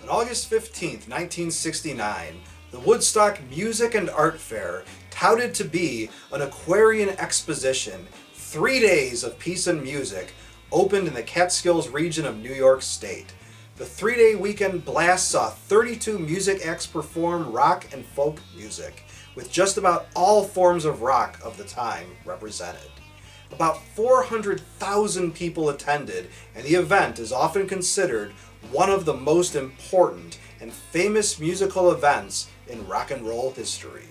On August 15th, 1969, the Woodstock Music and Art Fair, touted to be an Aquarian Exposition, 3 days of peace and music, opened in the Catskills region of New York State. The 3-day weekend blast saw 32 music acts perform rock and folk music, with just about all forms of rock of the time represented. About 400,000 people attended, and the event is often considered one of the most important and famous musical events in rock and roll history.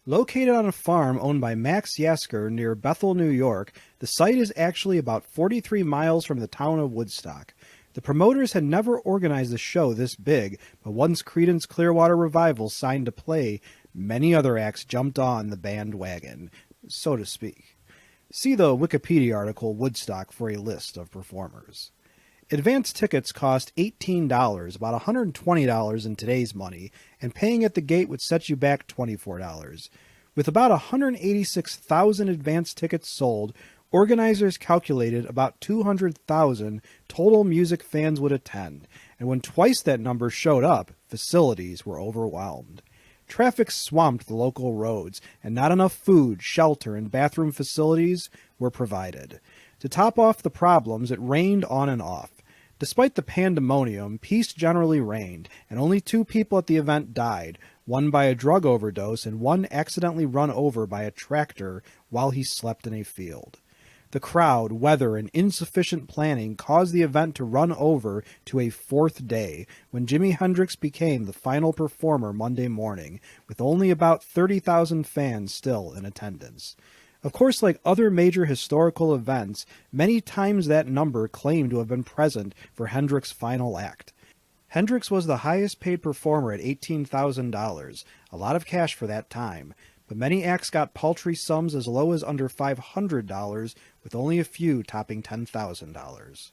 Located on a farm owned by Max Yasker near Bethel, New York, the site is actually about 43 miles from the town of Woodstock. The promoters had never organized a show this big, but once Creedence Clearwater Revival signed to play, many other acts jumped on the bandwagon, so to speak. See the Wikipedia article Woodstock for a list of performers. Advance tickets cost $18, about $120 in today's money, and paying at the gate would set you back $24. With about 186,000 advance tickets sold, organizers calculated about 200,000 total music fans would attend, and when twice that number showed up, facilities were overwhelmed. Traffic swamped the local roads, and not enough food, shelter, and bathroom facilities were provided. To top off the problems, it rained on and off. Despite the pandemonium, peace generally reigned, and only 2 people at the event died, one by a drug overdose and one accidentally run over by a tractor while he slept in a field. The crowd, weather, and insufficient planning caused the event to run over to a 4th day, when Jimi Hendrix became the final performer Monday morning, with only about 30,000 fans still in attendance. Of course, like other major historical events, many times that number claimed to have been present for Hendrix's final act. Hendrix was the highest paid performer at $18,000, a lot of cash for that time, but many acts got paltry sums as low as under $500, with only a few topping $10,000.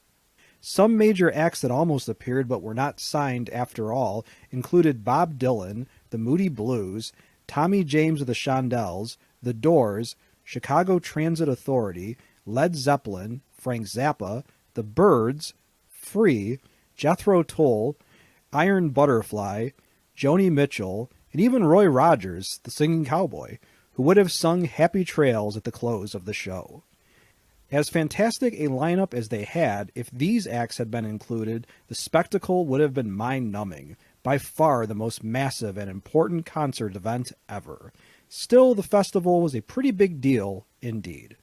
Some major acts that almost appeared but were not signed after all included Bob Dylan, the Moody Blues, Tommy James of the Shondells, The Doors, Chicago Transit Authority, Led Zeppelin, Frank Zappa, The Byrds, Free, Jethro Tull, Iron Butterfly, Joni Mitchell, and even Roy Rogers, the singing cowboy, who would have sung Happy Trails at the close of the show. As fantastic a lineup as they had, if these acts had been included, the spectacle would have been mind-numbing, by far the most massive and important concert event ever. Still, the festival was a pretty big deal indeed.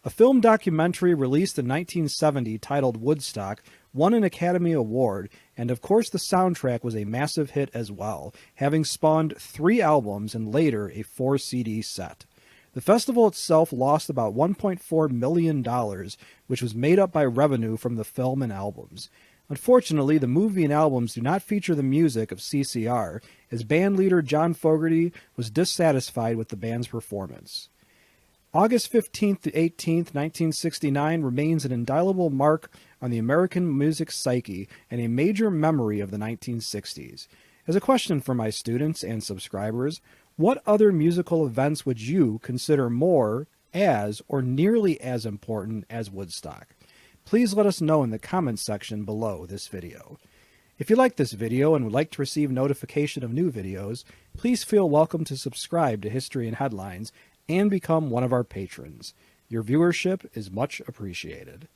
A film documentary released in 1970 titled Woodstock won an Academy Award, and of course the soundtrack was a massive hit as well, having spawned 3 albums and later a 4-CD set. The festival itself lost about $1.4 million, which was made up by revenue from the film and albums. Unfortunately, the movie and albums do not feature the music of CCR, as band leader John Fogerty was dissatisfied with the band's performance. August 15th to 18th, 1969 remains an indelible mark on the American music psyche and a major memory of the 1960s. As a question for my students and subscribers, what other musical events would you consider more as or nearly as important as Woodstock? Please let us know in the comments section below this video. If you like this video and would like to receive notification of new videos, please feel welcome to subscribe to History and Headlines and become one of our patrons. Your viewership is much appreciated.